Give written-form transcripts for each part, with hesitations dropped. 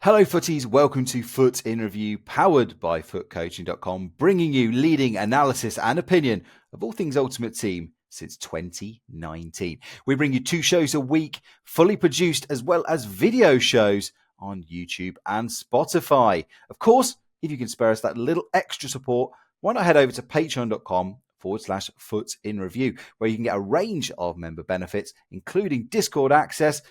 Hello footies, welcome to Foot in Review, powered by footcoaching.com, bringing you leading analysis and opinion of all things Ultimate Team since 2019. We bring you 2 shows a week, fully produced, as well as video shows on YouTube and Spotify. Of course, if you can spare us that little extra support, why not head over to patreon.com/foot in review, where you can get a range of member benefits, including Discord access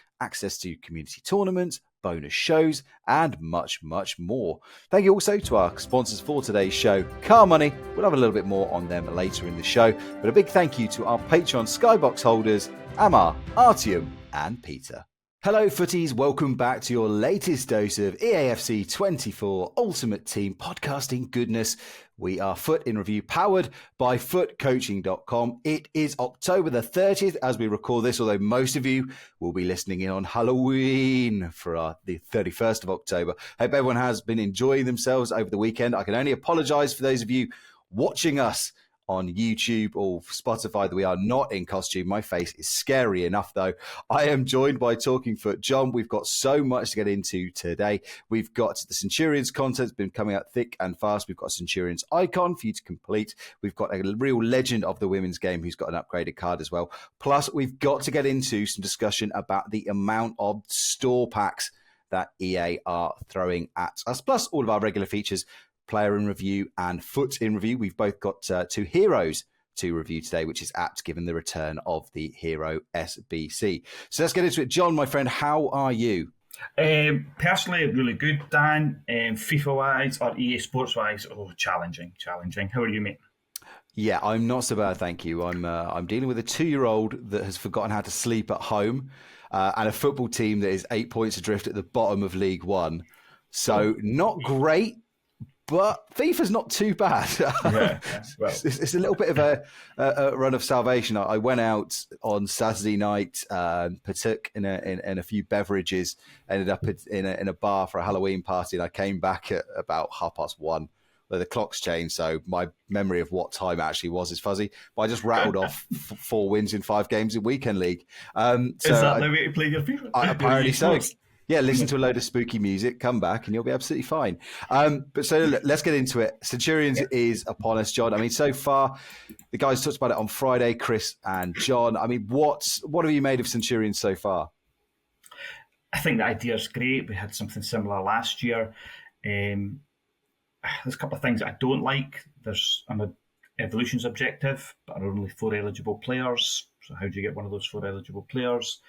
to community tournaments, bonus shows, and much, much more. Thank you also to our sponsors for today's show, CarMoney. We'll have a little bit more on them later in the show, but a big thank you to our Patreon Skybox holders, Amar, Artyom, and Peter. Hello footies, welcome back to your latest dose of EAFC 24 Ultimate Team podcasting goodness. We are Foot in Review, powered by footcoaching.com. It is October the 30th as we record this, although most of you will be listening in on Halloween for the 31st of October. Hope everyone has been enjoying themselves over the weekend. I can only apologize for those of you watching us on YouTube or Spotify that we are not in costume. My face is scary enough, though. I am joined by Talking Foot John. We've got so much to get into today. We've got the Centurions content, been coming out thick and fast. We've got Centurion's Icon for you to complete. We've got a real legend of the women's game who's got an upgraded card as well. Plus, we've got to get into some discussion about the amount of store packs that EA are throwing at us, plus all of our regular features, Player in Review and Foot in Review. We've both got 2 heroes to review today, which is apt given the return of the Hero SBC. So let's get into it. John, my friend, how are you? Personally, really good, Dan. FIFA-wise or EA Sports-wise, challenging. How are you, mate? Yeah, I'm not so bad, thank you. I'm dealing with a 2-year-old that has forgotten how to sleep at home and a football team that is 8 points adrift at the bottom of League One. So not great. But FIFA's not too bad. Well. It's a little bit of a run of salvation. I went out on Saturday night, partook in a few beverages, ended up in a bar for a Halloween party, and I came back at about 1:30, where the clocks changed. So my memory of what time it actually was is fuzzy. But I just rattled off 4 wins in 5 games in Weekend League. Is that the way to play your FIFA? Apparently so. Yeah, listen to a load of spooky music, come back, and you'll be absolutely fine. But so let's get into it. Centurions is upon us, John. I mean, so far, the guys talked about it on Friday, Chris and John. I mean, what have you made of Centurions so far? I think the idea is great. We had something similar last year. There's a couple of things I don't like. There's an evolutions objective, but there are only 4 eligible players. So how do you get one of those 4 eligible players?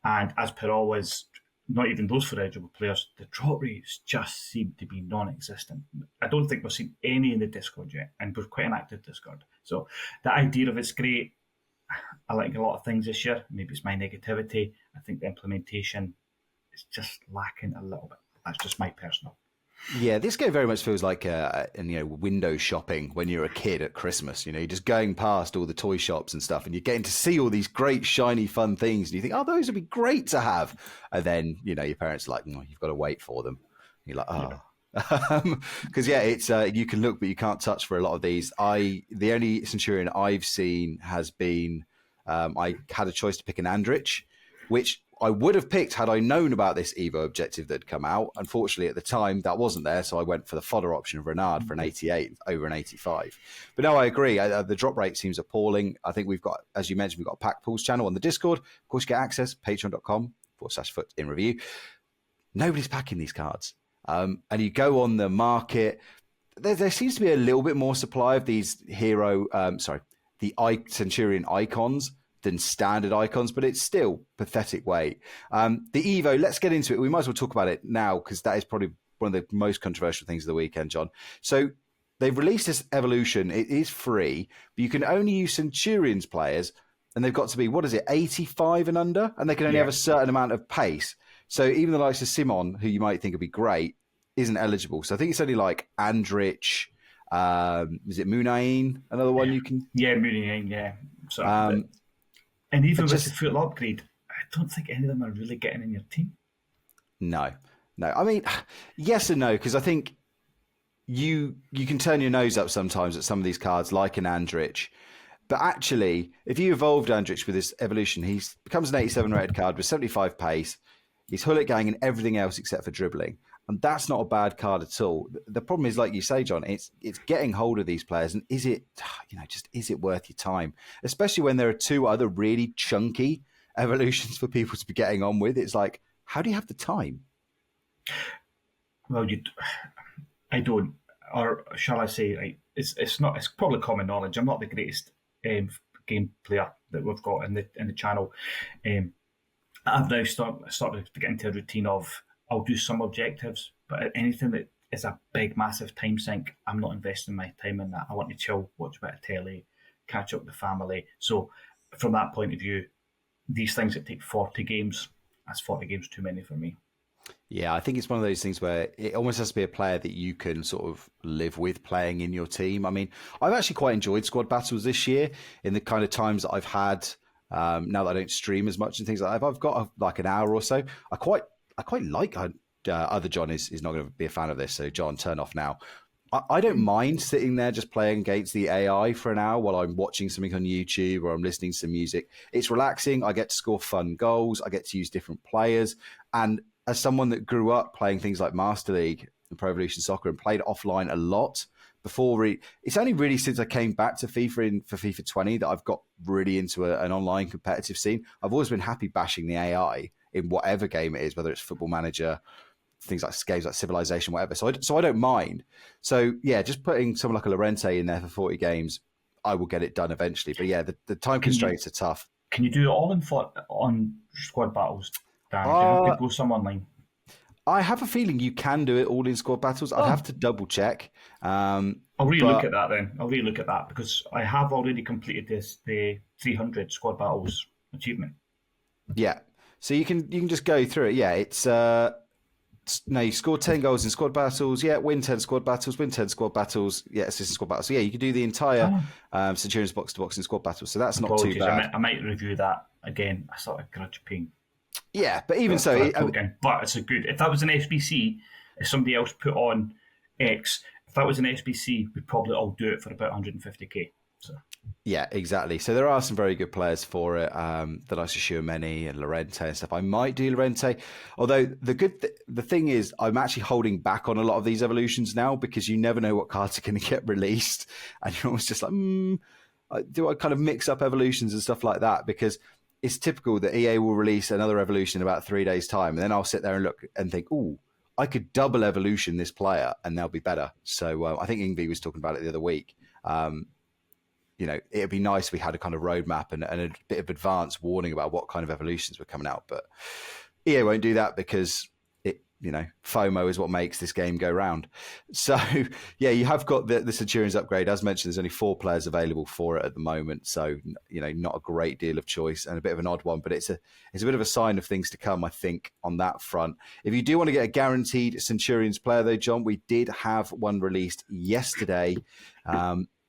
And as per always, not even those 4 eligible players, the drop rates just seem to be non-existent. I don't think we've seen any in the Discord yet, and we're quite an active Discord. So the idea of it's great. I like a lot of things this year. Maybe it's my negativity. I think the implementation is just lacking a little bit. That's just my personal. Yeah, this game very much feels like window shopping when you're a kid at Christmas. You're just going past all the toy shops and stuff, and you're getting to see all these great, shiny, fun things, and you think, oh, those would be great to have. And then, your parents are like, no, you've got to wait for them. And you're like, oh. Because, it's you can look, but you can't touch for a lot of these. The only Centurion I've seen has been, I had a choice to pick an Andrich, which I would have picked had I known about this Evo objective that had come out. Unfortunately, at the time, that wasn't there, so I went for the fodder option of Renard for an 88 over an 85. But no, I agree. The drop rate seems appalling. I think we've got, as you mentioned, we've got a Pack Pools channel on the Discord. Of course, you get access, patreon.com/foot in review. Nobody's packing these cards. And you go on the market, there seems to be a little bit more supply of these Centurion icons than standard icons, but it's still pathetic weight. The Evo, let's get into it. We might as well talk about it now because that is probably one of the most controversial things of the weekend, John. So they've released this evolution. It is free, but you can only use Centurions players, and they've got to be, 85 and under? And they can only have a certain amount of pace. So even the likes of Simon, who you might think would be great, isn't eligible. So I think it's only like Andrich, is it Munain? Another one you can... Yeah, Munain, yeah. So, and even with the full upgrade, I don't think any of them are really getting in your team. No. I mean, yes and no, because I think you can turn your nose up sometimes at some of these cards, like an Andrich. But actually, if you evolved Andrich with this evolution, he becomes an 87 rated card with 75 pace. He's Hullet gang and everything else except for dribbling. And that's not a bad card at all. The problem is, like you say, John, it's getting hold of these players, and is it worth your time? Especially when there are two other really chunky evolutions for people to be getting on with. It's like, how do you have the time? Well, I don't, or shall I say, it's not. It's probably common knowledge. I'm not the greatest game player that we've got in the channel. I've now started to get into a routine of I'll do some objectives, but anything that is a big, massive time sink, I'm not investing my time in that. I want to chill, watch a bit of telly, catch up with the family. So from that point of view, these things that take 40 games, that's 40 games too many for me. Yeah, I think it's one of those things where it almost has to be a player that you can sort of live with playing in your team. I mean, I've actually quite enjoyed squad battles this year in the kind of times that I've had. Now that I don't stream as much and things like that, if I've got like an hour or so, I quite like. Other John is not going to be a fan of this, so John, turn off now. I don't mind sitting there just playing against the AI for an hour while I'm watching something on YouTube or I'm listening to some music. It's relaxing. I get to score fun goals. I get to use different players. And as someone that grew up playing things like Master League and Pro Evolution Soccer and played offline a lot before, it's only really since I came back to FIFA for FIFA 20 that I've got really into an online competitive scene. I've always been happy bashing the AI in whatever game it is, whether it's Football Manager, things like games like Civilization, whatever. So I don't mind. So yeah, just putting someone like a Lorente in there for 40 games, I will get it done eventually. But yeah, the time constraints are tough. Can you do it all on squad battles, Dan? Do you have to go some online? I have a feeling you can do it all in squad battles. I'd have to double check. I'll relook at that then. I'll relook at that because I have already completed the 300 squad battles achievement. Yeah. So you can just go through it. Yeah, it's you score 10 goals in squad battles. Yeah, win 10 squad battles. Win 10 squad battles. Yeah, assist in squad battles. So yeah, you could do the entire Centurions box to box in squad battles. So that's not too bad. I might review that again. I sort of grudge paying. Yeah, but even so, but it's a good. If that was an SBC, if somebody else put on X, if that was an SBC, we'd probably all do it for about 150k. So. Yeah, exactly. So there are some very good players for it. The likes of Schumanni and Lorente and stuff. I might do Lorente, although the thing is, I'm actually holding back on a lot of these evolutions now because you never know what cards are going to get released, and you're always just like, do I kind of mix up evolutions and stuff like that? Because it's typical that EA will release another evolution in about 3 days' time, and then I'll sit there and look and think, "Ooh, I could double evolution this player, and they'll be better." So I think Ingvi was talking about it the other week. It'd be nice if we had a kind of roadmap and a bit of advance warning about what kind of evolutions were coming out. But EA won't do that because FOMO is what makes this game go round. So yeah, you have got the Centurions upgrade. As mentioned, there's only 4 players available for it at the moment. So, not a great deal of choice and a bit of an odd one, but it's a bit of a sign of things to come, I think, on that front. If you do want to get a guaranteed Centurions player though, John, we did have one released yesterday.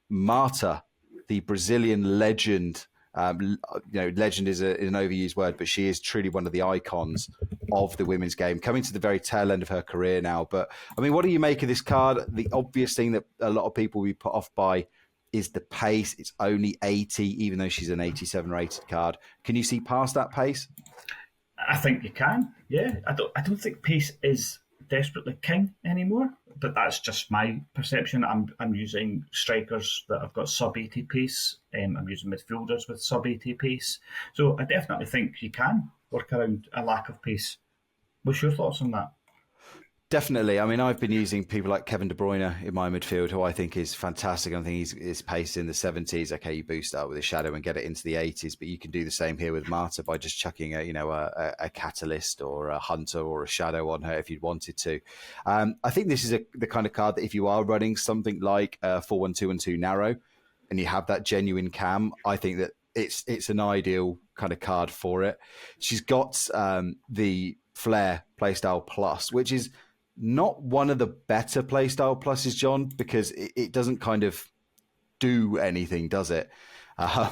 Marta, the Brazilian legend. Legend is an overused word, but she is truly one of the icons of the women's game, coming to the very tail end of her career now. But I mean, what do you make of this card? The obvious thing that a lot of people will be put off by is the pace. It's only 80, even though she's an 87 rated card. Can you see past that pace? I think you can. Yeah, I don't think pace is desperately king anymore, but that's just my perception. I'm using strikers that have got sub 80 pace. I'm using midfielders with sub 80 pace. So I definitely think you can work around a lack of pace. What's your thoughts on that? Definitely. I mean, I've been using people like Kevin De Bruyne in my midfield, who I think is fantastic. I think his pace in the 70s. Okay, you boost up with a shadow and get it into the 80s, but you can do the same here with Marta by just chucking a catalyst or a hunter or a shadow on her if you wanted to. I think this is the kind of card that if you are running something like 4-1-2-2 narrow and you have that genuine cam, I think that it's an ideal kind of card for it. She's got the Flare Playstyle Plus, which is not one of the better playstyle pluses, John, because it doesn't kind of do anything, does it? Yeah.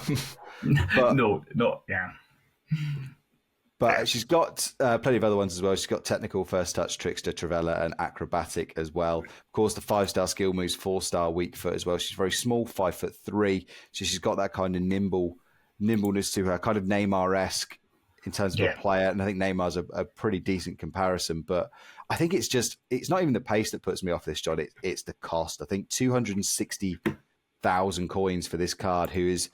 But she's got plenty of other ones as well. She's got Technical, First Touch, Trickster, Travella, and Acrobatic as well. Of course, the 5-star skill moves, 4-star weak foot as well. She's very small, 5'3", so she's got that kind of nimbleness to her, kind of Neymar-esque in terms of a player, and I think Neymar's a pretty decent comparison. But I think it's not even the pace that puts me off this, John. It's the cost. I think 260,000 coins for this card, who is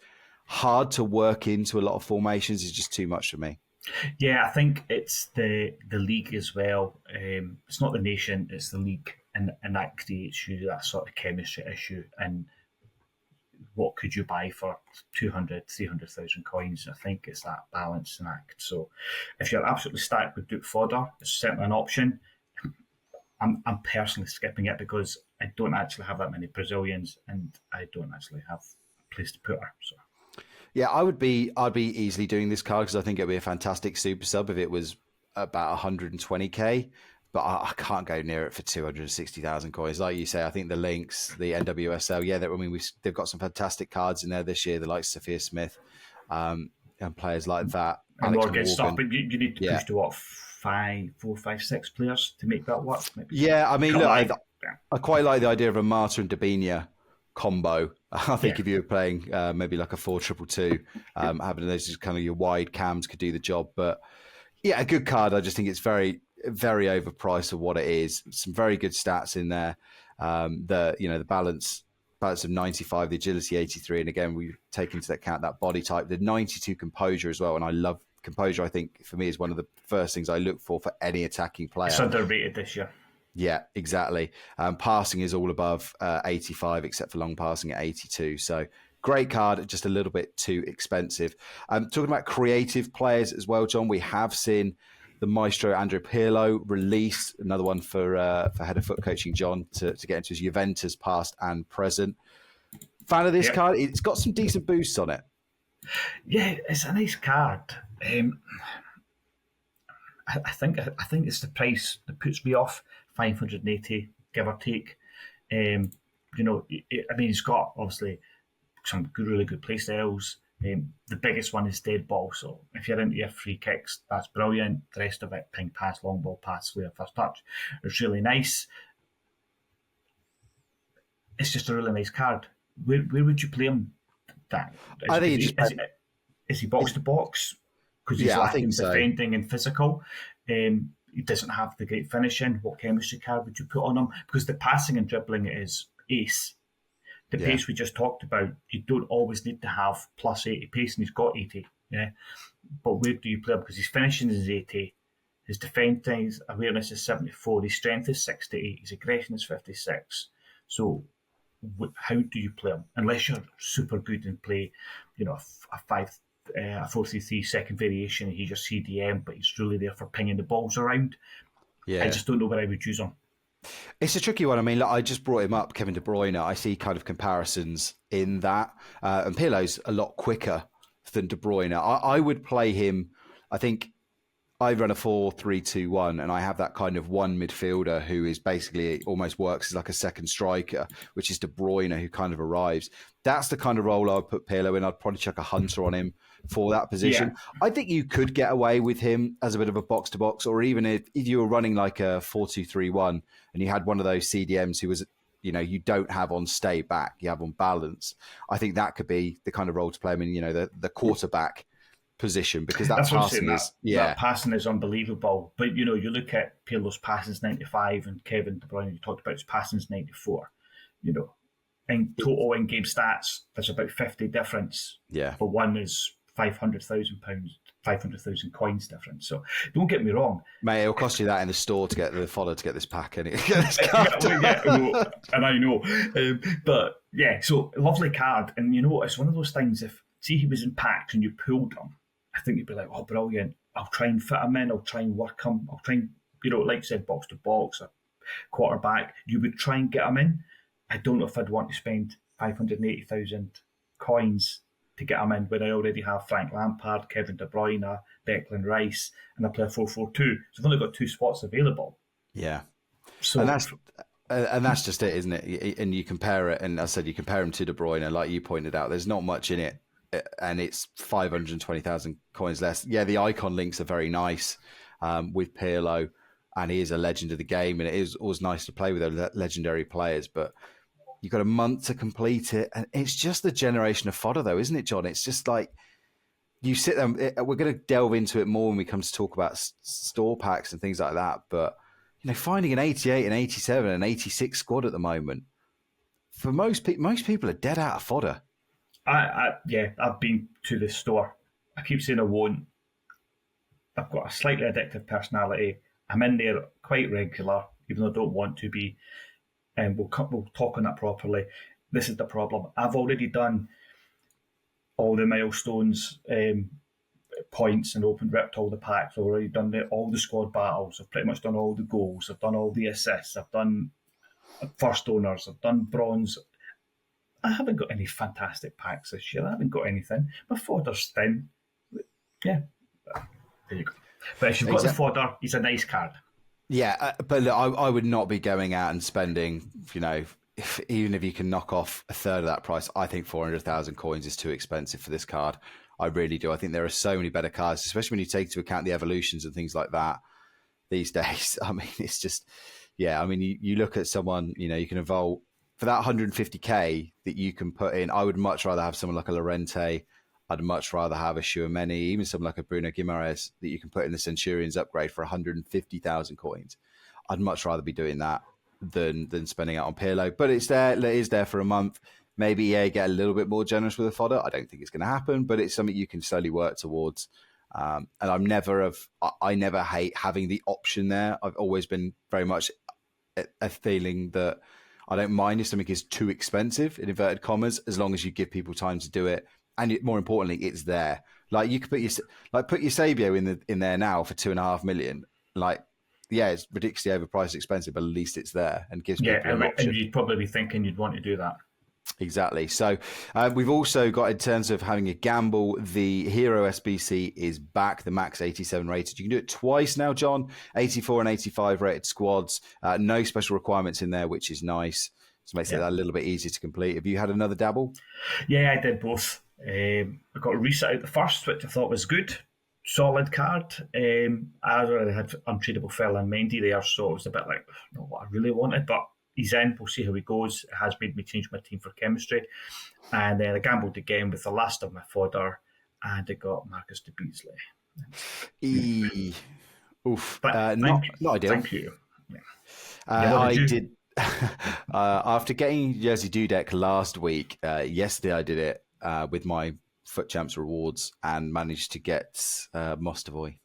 hard to work into a lot of formations, is just too much for me. Yeah, I think it's the league as well. It's not the nation, it's the league, and that creates you that sort of chemistry issue. And what could you buy for 200, 300,000 coins? I think it's that balancing act. So if you're absolutely stacked with Duke fodder, it's certainly an option. I'm personally skipping it because I don't actually have that many Brazilians, and I don't actually have a place to put her. So. Yeah, I'd be easily doing this card because I think it'd be a fantastic super sub if it was about 120k. But I can't go near it for 260,000 coins. Like you say, I think the Lynx, the NWSL, they've got some fantastic cards in there this year, the likes of Sophia Smith, and players like that. And more good stuff, but you need to push to what, 4, 5, 6 players to make that work. Maybe. Yeah, I mean, look, I quite like the idea of a Marta and Dabinia combo. I think if you were playing maybe like a 4-2-2, having those just kind of your wide cams could do the job. But yeah, a good card. I just think it's very, very overpriced for what it is. Some very good stats in there. The balance of 95, the agility 83, and again we take into account that body type, the 92 composure as well. And I love composure. I think for me is one of the first things I look for any attacking player. It's underrated this year. Yeah, exactly. Passing is all above 85, except for long passing at 82. So great card, just a little bit too expensive. Talking about creative players as well, John, we have seen the maestro Andrea Pirlo release another one for head of foot coaching John to get into his Juventus past and present. Fan of this card? It's got some decent boosts on it. Yeah, it's a nice card. I think it's the price that puts me off. 580, give or take. He's got obviously some really good play styles. The biggest one is dead ball. So if you're into your free kicks, that's brilliant. The rest of it, ping pass, long ball pass, flare, first touch, it's really nice. It's just a really nice card. Where would you play him? Is he box to box? Because he's lacking defending and physical. He doesn't have the great finishing. What chemistry card would you put on him? Because the passing and dribbling is ace. The pace we just talked about, you don't always need to have plus 80 pace, and he's got 80. Yeah, but where do you play him? Because his finishing is 80, his defending, his awareness is 74, his strength is 68, his aggression is 56. So how do you play him? Unless you're super good and play, a 4-3-3 second variation, and he's your CDM, but he's really there for pinging the balls around. Yeah, I just don't know where I would use him. It's a tricky one. I mean, look, I just brought him up, Kevin De Bruyne. I see kind of comparisons in that. And Pirlo's a lot quicker than De Bruyne. I would play him, I think I run a 4-3-2-1, and I have that kind of one midfielder who is basically almost works as like a second striker, which is De Bruyne, who kind of arrives. That's the kind of role I would put Pirlo in. I'd probably chuck a Hunter on him for that position. Yeah. I think you could get away with him as a bit of a box-to-box, or even if you were running like a 4-2-3-1 and you had one of those CDMs who was, you don't have on stay back, you have on balance. I think that could be the kind of role to play him in, the quarterback position, because that's passing is that passing is unbelievable. But you look at Pirlo's passing's 95 and Kevin De Bruyne, you talked about his passing's 94. In total in-game stats, there's about 50 difference. Yeah. But one is £500,000, 500,000 coins difference. So don't get me wrong, mate. It'll cost you that in the store to get the follower to get this pack, and and I know. But yeah, so lovely card, and it's one of those things. If he was in packs and you pulled him, I think you'd be like, oh, brilliant. I'll try and fit him in. I'll try and work him. I'll try and, like you said, box to box, a quarterback. You would try and get him in. I don't know if I'd want to spend 580,000 coins to get him in when I already have Frank Lampard, Kevin De Bruyne, Declan Rice, and I play a 4-4-2. So I've only got 2 spots available. Yeah. So and that's just it, isn't it? And you compare it, and I said you compare him to De Bruyne, like you pointed out, there's not much in it, and it's 520,000 coins less. Yeah, the icon links are very nice with Pirlo, and he is a legend of the game, and it is always nice to play with those legendary players, but you've got a month to complete it, and it's just the generation of fodder, though, isn't it, John? It's just like you sit there. We're going to delve into it more when we come to talk about store packs and things like that. But finding an 88, an 87, an 86 squad at the moment for most people are dead out of fodder. I've been to the store. I keep saying I won't. I've got a slightly addictive personality. I'm in there quite regular, even though I don't want to be. And we'll talk on that properly. This is the problem. I've already done all the milestones, points, and ripped all the packs. I've already done all the squad battles. I've pretty much done all the goals. I've done all the assists. I've done first owners. I've done bronze. I haven't got any fantastic packs this year. I haven't got anything. My fodder's thin. Yeah, there you go. But if you've got the fodder, he's a nice card. Yeah, but look, I would not be going out and spending, even if you can knock off a third of that price, I think 400,000 coins is too expensive for this card. I really do. I think there are so many better cards, especially when you take into account the evolutions and things like that these days. I mean, it's just, you look at someone, you can evolve for that 150k that you can put in. I would much rather have someone like a Llorente. I'd much rather have a Tchouaméni, even someone like a Bruno Guimaraes that you can put in the Centurions upgrade for 150,000 coins. I'd much rather be doing that than spending out on Pirlo. But it's there. It is there for a month. Maybe get a little bit more generous with the fodder. I don't think it's going to happen, but it's something you can slowly work towards. And I never hate having the option there. I've always been very much a feeling that I don't mind if something is too expensive, in inverted commas, as long as you give people time to do it. And more importantly, it's there. Like you could put your Sabio in there now for 2.5 million. It's ridiculously overpriced, expensive, but at least it's there and gives people an option. And you'd probably be thinking you'd want to do that. Exactly. So we've also got, in terms of having a gamble, the Hero SBC is back, the max 87 rated. You can do it twice now, John. 84 and 85 rated squads. No special requirements in there, which is nice. So it makes it a little bit easier to complete. Have you had another dabble? Yeah, I did both. I got a reset out the first, which I thought was good. Solid card. I already had untradeable Fella and Mendy there, so it was a bit like, not what I really wanted, but he's in. We'll see how he goes. It has made me change my team for chemistry. And then I gambled again with the last of my fodder, and I got Marcus de Beasley. Oof. But not ideal. Thank you. Yeah. I did. After getting Jersey Dudek last week, yesterday I did it with my Foot Champs rewards and managed to get Mostovoy,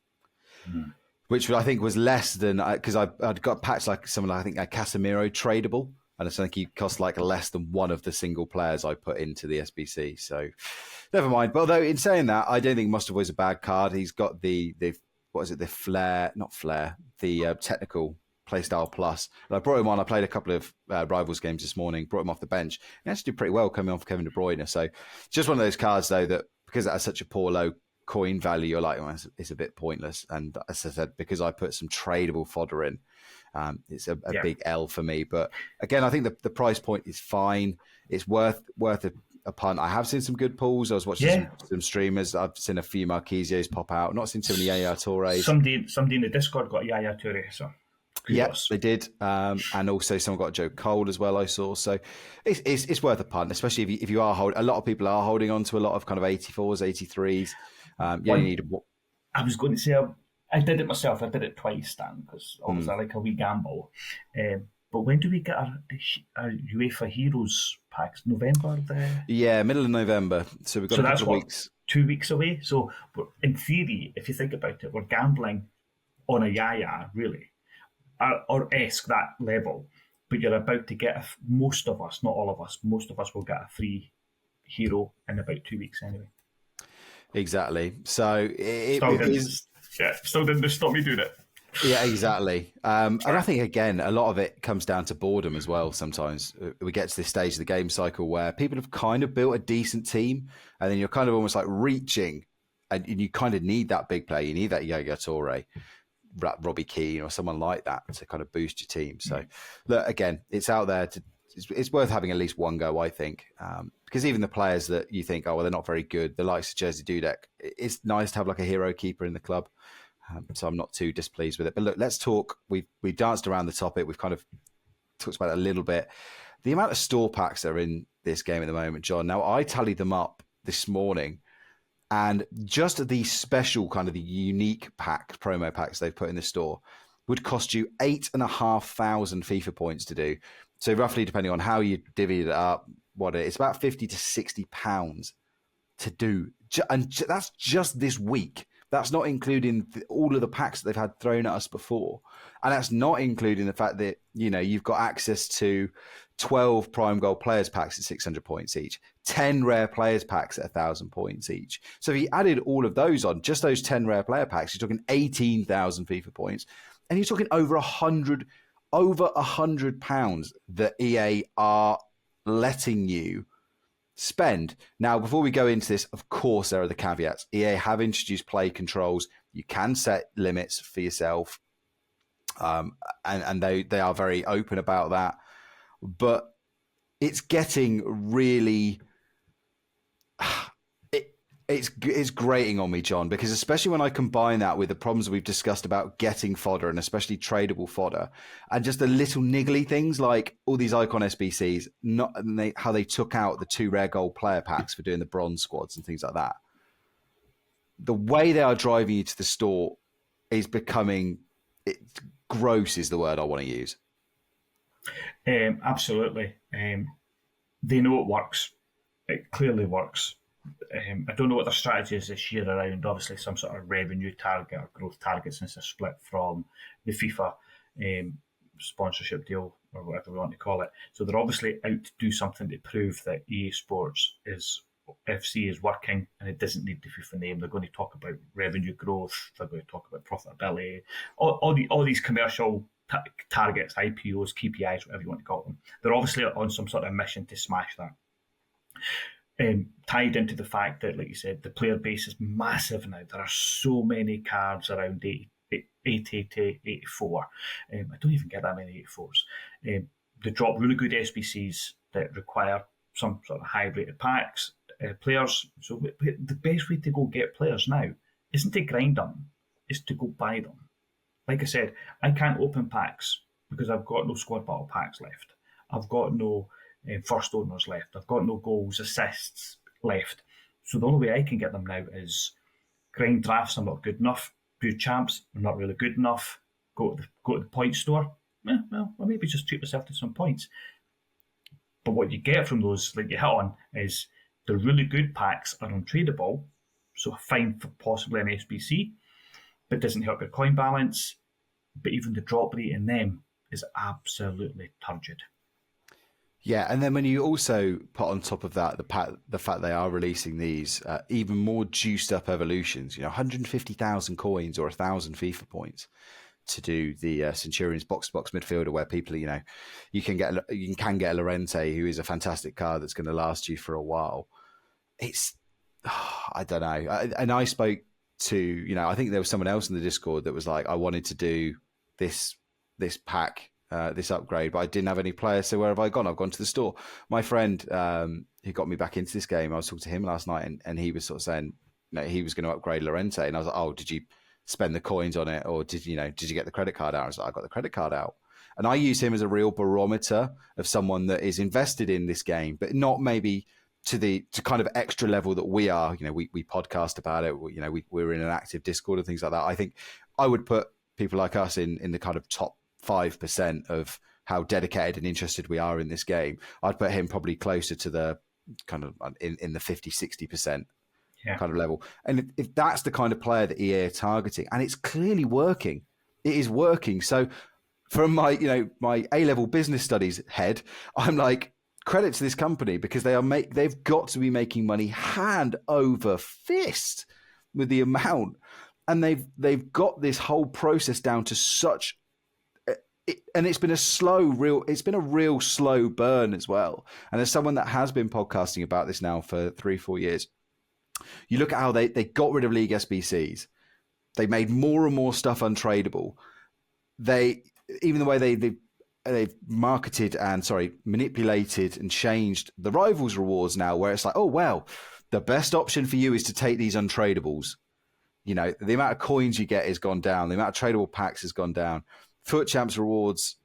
which I think was less than, because I'd got patched like someone, I think a Casemiro tradable, and I think he cost like less than one of the single players I put into the SBC. So never mind. But although in saying that, I don't think Mostovoy's a bad card. He's got the technical Playstyle Plus. And I brought him on. I played a couple of Rivals games this morning, brought him off the bench. He actually did pretty well coming off Kevin De Bruyne. So just one of those cards, though, that because it has such a poor low coin value, you're like, well, it's a bit pointless. And as I said, because I put some tradable fodder in, it's a big L for me. But again, I think the price point is fine. It's worth a punt. I have seen some good pulls. I was watching some streamers. I've seen a few Marquisios pop out. I've not seen too many Yaya Toures. Somebody in the Discord got Yaya Toure, so... Yes, they did, and also someone got Joe Cole as well. I saw, so it's worth a punt, especially if you are holding. A lot of people are holding on to a lot of kind of 84s, 83s. You need. I was going to say I did it myself. I did it twice, Stan, because obviously I like a wee gamble. But when do we get our UEFA Heroes packs? November? Middle of November. So we've got a couple of weeks. 2 weeks away. So in theory, if you think about it, we're gambling on a Yaya, really. Or esque that level, but you're about to get most of us, not all of us, most of us will get a free hero in about 2 weeks anyway. Exactly. So still didn't stop me doing it. Yeah, exactly. And I think, again, a lot of it comes down to boredom as well. Sometimes we get to this stage of the game cycle where people have kind of built a decent team, and then you're kind of almost like reaching, and you kind of need that big player. You need that Yaya Toure, Robbie Keane, or someone like that to kind of boost your team. So, look, again, it's out there. It's worth having at least one go, I think, because even the players that you think, oh, well, they're not very good, the likes of Jersey Dudek, it's nice to have like a hero keeper in the club. So I'm not too displeased with it. But look, let's talk. We've danced around the topic. We've kind of talked about it a little bit. The amount of store packs that are in this game at the moment, John. Now, I tallied them up this morning, And just the special kind of the unique promo packs they've put in the store would cost you 8,500 FIFA points to do. So roughly, depending on how you divvy it up, it's about £50 to £60 to do. And that's just this week. That's not including all of the packs that they've had thrown at us before. And that's not including the fact that, you've got access to 12 Prime Gold Players packs at 600 points each, 10 Rare Players packs at 1,000 points each. So if you added all of those on, just those 10 Rare Player packs, you're talking 18,000 FIFA points. And you're talking over £100 that EA are letting you spend. Now, before we go into this, of course, there are the caveats. EA have introduced play controls. You can set limits for yourself. And they are very open about that. But it's getting really... It's grating on me, John, because especially when I combine that with the problems we've discussed about getting fodder and especially tradable fodder and just the little niggly things like all these Icon SBCs, how they took out the 2 Rare Gold player packs for doing the bronze squads and things like that. The way they are driving you to the store is becoming... gross is the word I want to use. Absolutely. They know it works. It clearly works. I don't know what their strategy is this year around, obviously, some sort of revenue target or growth target since they're split from the FIFA sponsorship deal or whatever we want to call it. So they're obviously out to do something to prove that EA Sports FC is working and it doesn't need the FIFA name. They're going to talk about revenue growth. They're going to talk about profitability. All these commercial targets, IPOs, KPIs, whatever you want to call them. They're obviously on some sort of mission to smash that. Tied into the fact that, like you said, the player base is massive now. There are so many cards around 84. I don't even get that many 84s. They drop really good SBCs that require some sort of high-rated packs, players. So the best way to go get players now isn't to grind them, it's to go buy them. Like I said, I can't open packs because I've got no squad battle packs left. I've got no first owners left. I've got no goals, assists left. So the only way I can get them now is grind drafts. I'm not good enough. Do champs. I'm not really good enough. Go to the point store. Well, maybe just treat myself to some points. But what you get from those, like you hit on, is the really good packs are untradeable. So fine for possibly an SBC, but doesn't help your coin balance. But even the drop rate in them is absolutely turgid. Yeah, and then when you also put on top of that the fact they are releasing these even more juiced up evolutions, 150,000 coins or 1,000 FIFA points to do the Centurions box-to-box midfielder, where people, you can get a Llorente, who is a fantastic card that's going to last you for a while. It's I don't know, and I spoke to I think there was someone else in the Discord that was like, I wanted to do this pack. This upgrade, but I didn't have any players, so where have I gone? I've gone to the store. My friend who got me back into this game, I was talking to him last night, and he was sort of saying he was going to upgrade Llorente, and I was like, oh, did you spend the coins on it, or did you get the credit card out? I was like, I got the credit card out. And I use him as a real barometer of someone that is invested in this game, but not maybe to kind of extra level that we are. We podcast about it. We're in an active Discord and things like that. I think I would put people like us in the kind of top 5% of how dedicated and interested we are in this game. I'd put him probably closer to the kind of in the 50-60% kind of level. And if that's the kind of player that EA are targeting, and it's clearly working, it is working. So from my my A-level business studies head, I'm like, credit to this company, because they've got to be making money hand over fist with the amount, and they've got this whole process down to such. And it's been a real slow burn as well. And as someone that has been podcasting about this now for 3-4 years, you look at how they got rid of League SBCs. They made more and more stuff untradeable. Even the way they've marketed and manipulated and changed the Rivals rewards now, where it's like, oh, well, the best option for you is to take these untradables. The amount of coins you get has gone down. The amount of tradable packs has gone down. Foot Champs rewards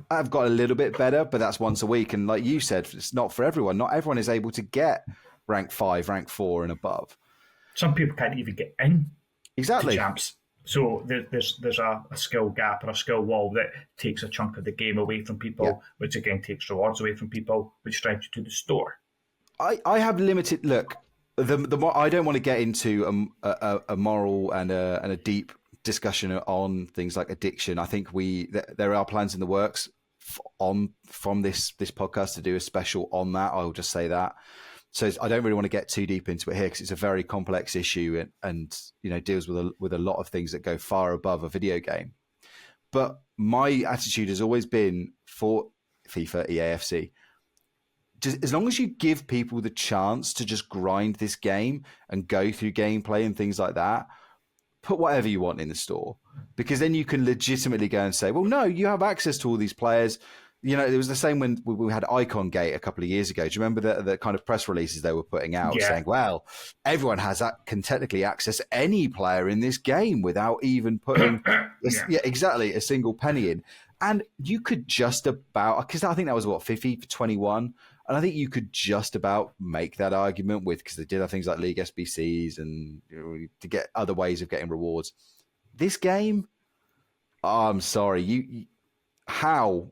have got a little bit better, but that's once a week. And like you said, it's not for everyone. Not everyone is able to get rank 5, rank 4 and above. Some people can't even get in Exactly. to champs. So there's a skill gap or a skill wall that takes a chunk of the game away from people, which again takes rewards away from people, which drives you to the store. I have limited look. The more I don't want to get into a moral and a deep discussion on things like addiction. I think there are plans in the works from this podcast to do a special on that. I'll just say that. So I don't really want to get too deep into it here because it's a very complex issue and deals with a lot of things that go far above a video game. But my attitude has always been for FIFA, EAFC. Just, as long as you give people the chance to just grind this game and go through gameplay and things like that, put whatever you want in the store, because then you can legitimately go and say, well, no, you have access to all these players. It was the same when we had Icon Gate a couple of years ago. Do you remember the kind of press releases they were putting out saying, well, everyone can technically access any player in this game without even putting a single penny in. And you could just about, because I think that was FIFA 21. And I think you could just about make that argument because they did have things like League SBCs and to get other ways of getting rewards. This game, I'm sorry, how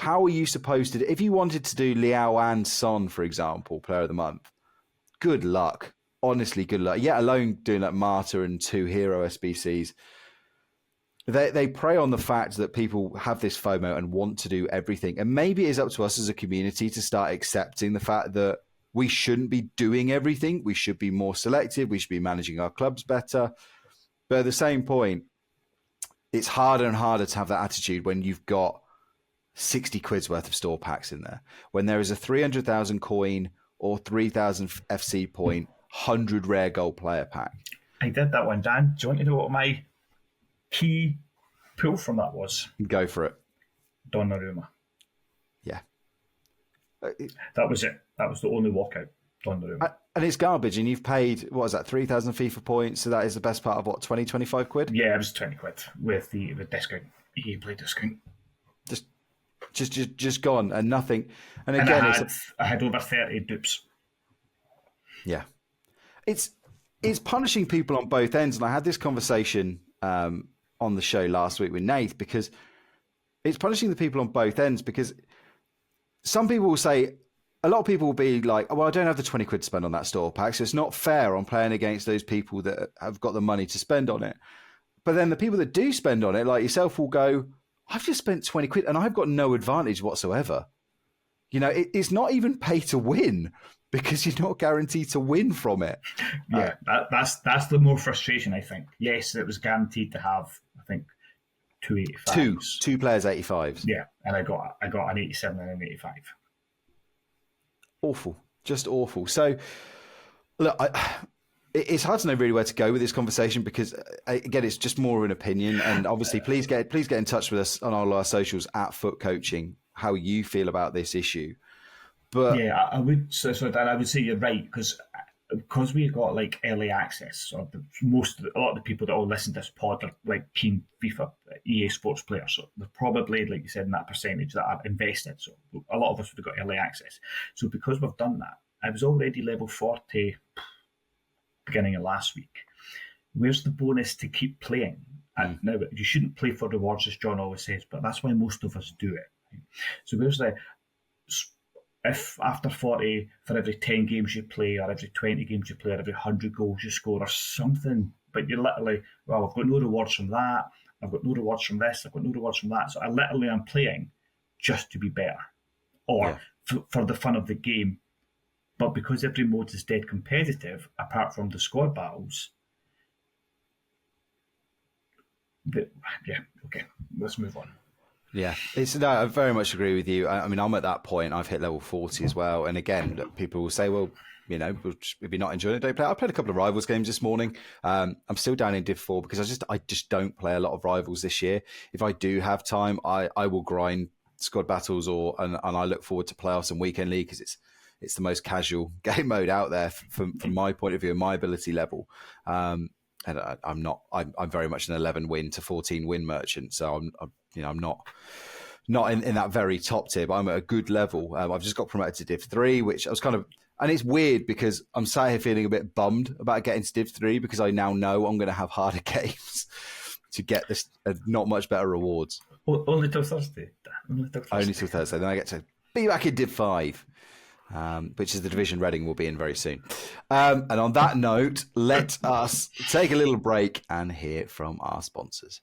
are you supposed to, if you wanted to do Liao and Son, for example, player of the month, good luck. Honestly, good luck. Yet alone doing like Marta and 2 hero SBCs. They prey on the fact that people have this FOMO and want to do everything. And maybe it is up to us as a community to start accepting the fact that we shouldn't be doing everything. We should be more selective. We should be managing our clubs better. But at the same point, it's harder and harder to have that attitude when you've got 60 quid's worth of store packs in there. When there is a 300,000 coin or 3,000 FC point, 100 rare gold player pack. I did that one, Dan. Do you want to know what my key pull from that was? Go for it. Donnarumma. Yeah. That was it. That was the only walkout. Donnarumma. And it's garbage, and you've paid, what is that, 3,000 FIFA points, so that is the best part of, 20, 25 quid? Yeah, it was 20 quid with the discount, EA Play discount. Just gone, and nothing. And again, I had over 30 dupes. Yeah. It's punishing people on both ends, and I had this conversation on the show last week with Nath, because it's punishing the people on both ends, because some people will say, a lot of people will be like, well, I don't have the 20 quid to spend on that store pack, so it's not fair on playing against those people that have got the money to spend on it. But then the people that do spend on it, like yourself, will go, I've just spent 20 quid and I've got no advantage whatsoever. It's not even pay to win, because you're not guaranteed to win from it. Yeah, that's the more frustration, I think. Yes, it was guaranteed to have, I think, 285s. Two players 85s. Yeah, and I got an 87 and an 85. Awful, just awful. So, look, it's hard to know really where to go with this conversation, because again, it's just more of an opinion. And obviously, please get in touch with us on all our socials at Foot Coaching, how you feel about this issue. But yeah, I would. So Dan, I would say you're right, because we got like early access. Or a lot of the people that all listen to this pod are like keen FIFA, EA Sports players. So they're probably, like you said, in that percentage that are invested. So a lot of us would have got early access. So because we've done that, I was already level 40 beginning of last week. Where's the bonus to keep playing? Now, you shouldn't play for rewards, as John always says, but that's why most of us do it. So where's if after 40, for every 10 games you play, or every 20 games you play, or every 100 goals you score, or something, but you're literally, well, I've got no rewards from that, I've got no rewards from this, I've got no rewards from that. So I literally am playing just to be better, or for the fun of the game. But because every mode is dead competitive, apart from the squad battles, okay, let's move on. Yeah, I very much agree with you. I mean, I'm at that point. I've hit level 40 as well. And again, look, people will say, well, if you're not enjoying it, don't play. I played a couple of Rivals games this morning. I'm still down in Div 4 because I just don't play a lot of Rivals this year. If I do have time, I will grind squad battles and I look forward to playoffs and weekend league, because it's the most casual game mode out there from my point of view and my ability level. And I'm very much an 11 win to 14 win merchant. So I'm not in that very top tier, but I'm at a good level. I've just got promoted to Div 3, which I was kind of And it's weird because I'm sat here feeling a bit bummed about getting to Div 3 because I now know I'm going to have harder games to get this not much better rewards. Only till Thursday. Only till Thursday. Then I get to be back in Div 5, which is the division Reading will be in very soon. And on that note, let us take a little break and hear from our sponsors.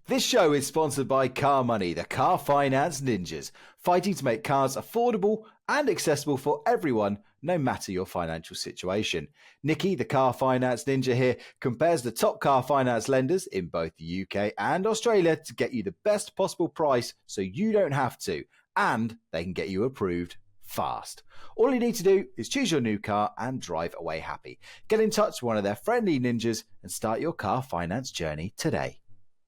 This show is sponsored by CarMoney, the car finance ninjas, fighting to make cars affordable and accessible for everyone, no matter your financial situation. Nikki, the car finance ninja here, compares the top car finance lenders in both the UK and Australia to get you the best possible price so you don't have to, and they can get you approved fast. All you need to do is choose your new car and drive away happy. Get in touch with one of their friendly ninjas and start your car finance journey today.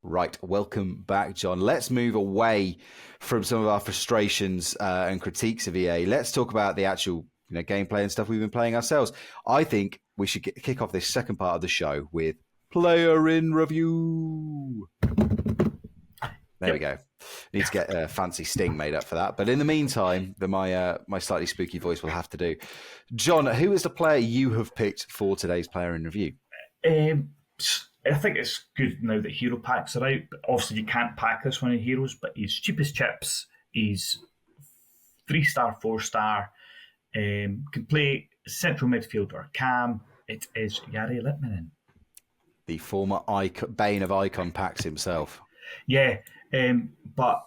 Right, welcome back, John. Let's move away from some of our frustrations and critiques of EA. Let's talk about the actual gameplay and stuff we've been playing ourselves. I think we should kick off this second part of the show with Player in Review. There we go. Need to get a fancy sting made up for that. But in the meantime, my slightly spooky voice will have to do. John, who is the player you have picked for today's Player in Review? I think it's good now that hero packs are out. But obviously, you can't pack this one in heroes, but he's cheap as chips. He's 3-star, 4-star. Can play central midfielder. Cam. It is Jari Litmanen, the former bane of icon packs himself. Yeah, but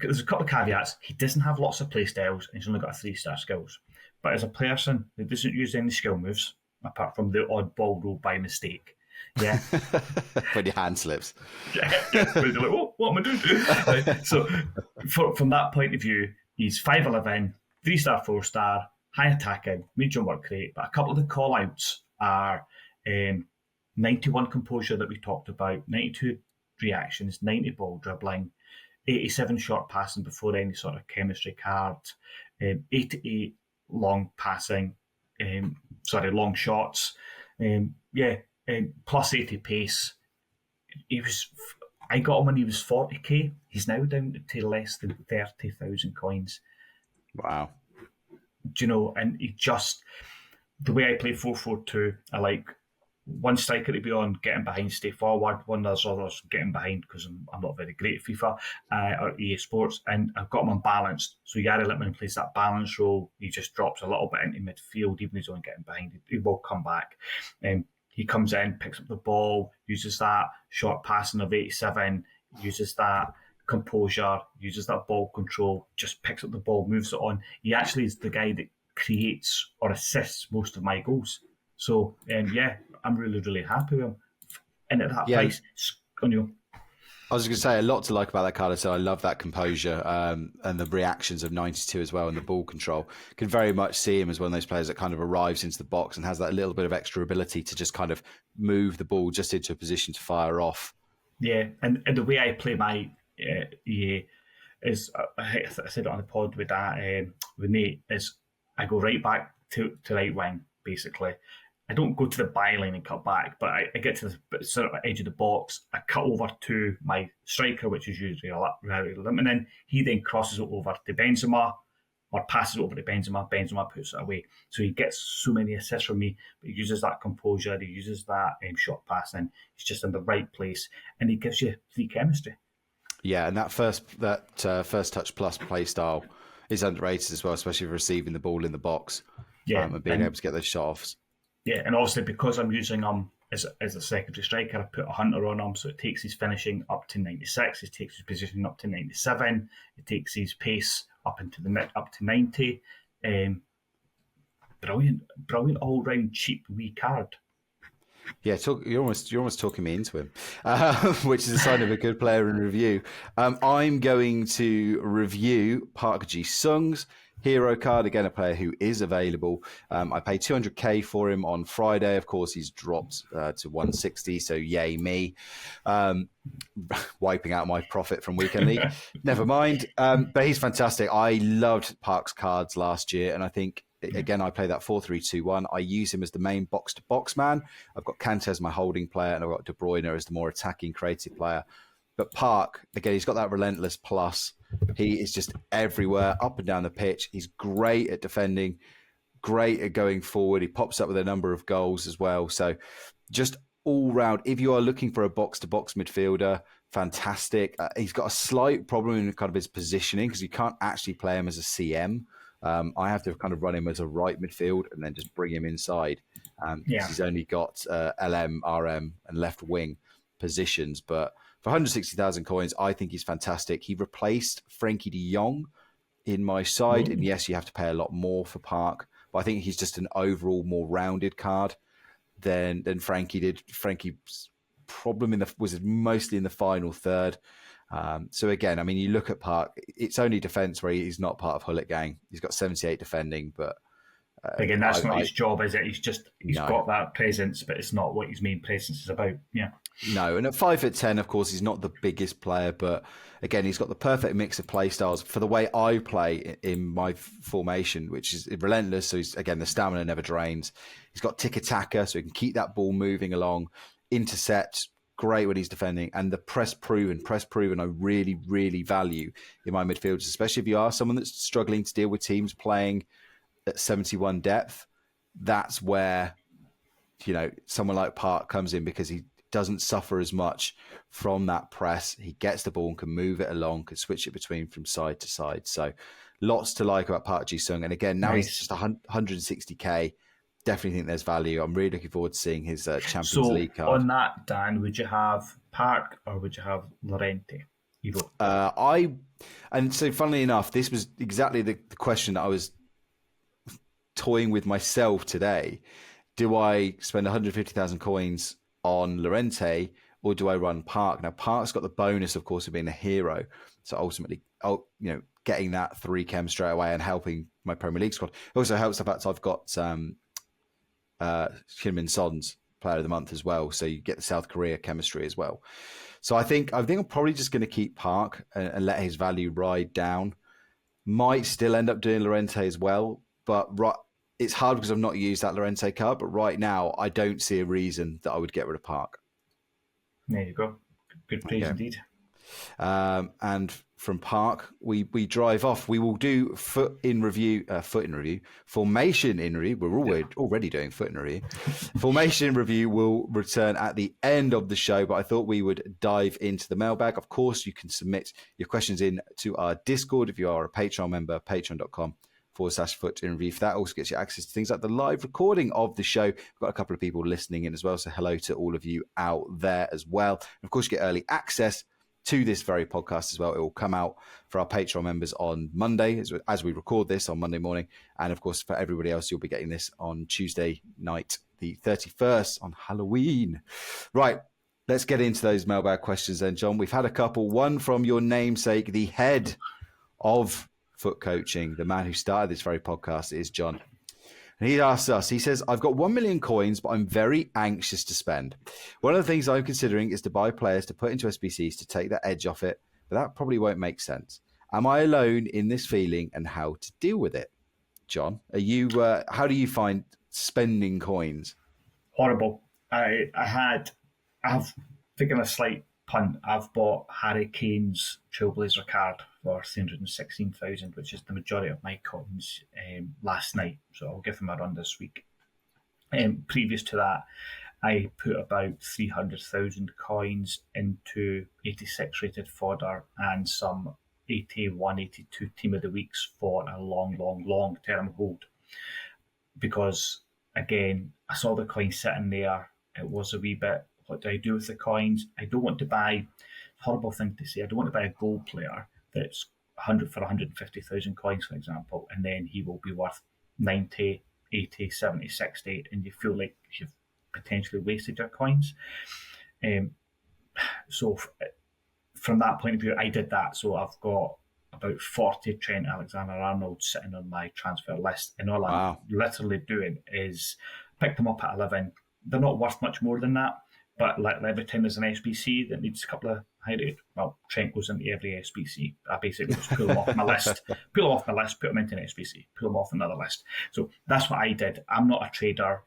there's a couple of caveats. He doesn't have lots of play styles, and he's only got a 3-star skills. But as a person who doesn't use any skill moves, apart from the odd ball roll by mistake. Yeah. When your hand slips. Yeah. You're like, oh, what am I doing? Right. So from that point of view, he's 5'11", 3-star, 4-star, high attacking, medium work rate. But a couple of the call-outs are 91 composure that we talked about, 92 reactions, 90 ball dribbling, 87 short passing before any sort of chemistry card, 88 long passing, long shots. Plus 80 pace. I got him when he was 40k. He's now down to less than 30,000 coins. Wow. Do you know? And he just, the way I play 4-4-2, I like one striker to be on, getting behind, stay forward. One of others getting behind because I'm not very great at FIFA or EA Sports, and I've got him unbalanced. So Jari Litmanen plays that balance role. He just drops a little bit into midfield, even if he's only getting behind. He will come back. He comes in, picks up the ball, uses that short passing of 87, uses that composure, uses that ball control, just picks up the ball, moves it on. He actually is the guy that creates or assists most of my goals. So, I'm really, really happy with him. And at that price, I was going to say a lot to like about that card. So I love that composure and the reactions of 92 as well, and the ball control. Can very much see him as one of those players that kind of arrives into the box and has that little bit of extra ability to just kind of move the ball just into a position to fire off. Yeah, and the way I play my EA is, I said it on the pod with Nate, is I go right back to right wing, basically. I don't go to the byline and cut back, but I get to the sort of edge of the box. I cut over to my striker, which is usually Jari Litmanen. He then crosses it over to Benzema, or passes it over to Benzema. Benzema puts it away. So he gets so many assists from me, but he uses that composure, he uses that short passing. He's just in the right place, and he gives you free chemistry. Yeah, and that first touch plus play style is underrated as well, especially for receiving the ball in the box. Yeah, and being able to get those shot offs. Yeah, and obviously because I'm using him as a secondary striker, I put a hunter on him, so it takes his finishing up to 96, it takes his positioning up to 97, it takes his pace up to 90. Brilliant all round cheap wee card. Yeah, you're almost talking me into him, which is a sign of a good player in review. I'm going to review Park Ji-sung's hero card, again, a player who is available. I paid 200k for him on Friday. Of course, he's dropped to 160, so yay me. Wiping out my profit from Weekend League. Never mind. But he's fantastic. I loved Park's cards last year, and I think, again, I play that 4-3-2-1. I use him as the main box-to-box man. I've got Kante as my holding player, and I've got De Bruyne as the more attacking, creative player. But Park, again, he's got that relentless plus. He is just everywhere, up and down the pitch. He's great at defending, great at going forward. He pops up with a number of goals as well. So just all round, if you are looking for a box-to-box midfielder, fantastic. He's got a slight problem in kind of his positioning because you can't actually play him as a CM. I have to kind of run him as a right midfield and then just bring him inside because he's only got LM, RM, and left wing positions. But for 160,000 coins, I think he's fantastic. He replaced Frankie de Jong in my side. And yes, you have to pay a lot more for Park, but I think he's just an overall more rounded card than Frankie did. Frankie's problem was mostly in the final third. So again, I mean, you look at Park, it's only defence where he's not part of Hullet Gang. He's got 78 defending, but again, that's not his job, is it? He's got that presence, but it's not what his main presence is about. Yeah. No, and at 5'10", of course, he's not the biggest player, but again, he's got the perfect mix of play styles for the way I play in my formation, which is relentless. So he's, again, the stamina never drains. He's got tiki-taka, so he can keep that ball moving along, intercept, great when he's defending, and the press proven I really, really value in my midfielders, especially if you are someone that's struggling to deal with teams playing at 71 depth. That's where, someone like Park comes in because he doesn't suffer as much from that press. He gets the ball and can move it along, can switch it between from side to side. So lots to like about Park Ji-sung. And again, now he's just 160k. Definitely think there's value. I'm really looking forward to seeing his Champions League card. On that, Dan, would you have Park or would you have Llorente? And so funnily enough, this was exactly the question that I was toying with myself today. Do I spend 150,000 coins on Llorente or do I run Park? Now, Park's got the bonus, of course, of being a hero. So ultimately, getting that 3 chem straight away and helping my Premier League squad. It also helps the fact I've got Heung-min Son's Player of the Month as well. So you get the South Korea chemistry as well. So I think I'm probably just going to keep Park and let his value ride down. Might still end up doing Llorente as well, but it's hard because I've not used that Llorente card. But right now, I don't see a reason that I would get rid of Park. There you go. Good praise indeed. And from Park, we drive off. We will do formation in review. We're already doing foot in review. Formation in review will return at the end of the show, but I thought we would dive into the mailbag. Of course, you can submit your questions in to our Discord if you are a Patreon member, patreon.com/foot in review. That also gets you access to things like the live recording of the show. We've got a couple of people listening in as well, so hello to all of you out there as well. And of course, you get early access to this very podcast as well. It will come out for our Patreon members on Monday as we record this on Monday morning. And of course, for everybody else, you'll be getting this on Tuesday night, the 31st, on Halloween. Right, let's get into those mailbag questions then, John. We've had a couple. One from your namesake, the head of foot coaching, the man who started this very podcast, is John. And he asks us, he says, I've got 1 million coins, but I'm very anxious to spend. One of the things I'm considering is to buy players to put into SBCs to take that edge off it, but that probably won't make sense. Am I alone in this feeling and how to deal with it? John, are you? How do you find spending coins? Horrible. I've taken a slight punt. I've bought Harry Kane's Trailblazer card for 316,000, which is the majority of my coins last night. So I'll give him a run this week. Previous to that, I put about 300,000 coins into 86 rated fodder and some 81, 82 team of the weeks for a long term hold. Because again, I saw the coins sitting there. It was a wee bit, what do I do with the coins? I don't want to buy, horrible thing to say, I don't want to buy a gold player that's 100 for 150,000 coins, for example, and then he will be worth 90, 80, 70, 60, and you feel like you've potentially wasted your coins. So from that point of view, I did that. So I've got about 40 Trent Alexander-Arnold sitting on my transfer list, and all I'm literally doing is pick them up at 11. They're not worth much more than that, but like every time there's an SBC that needs a couple of high rate, well, Trent goes into every SBC. I basically just pull them off my list, put them into an SBC, pull them off another list. So that's what I did. I'm not a trader.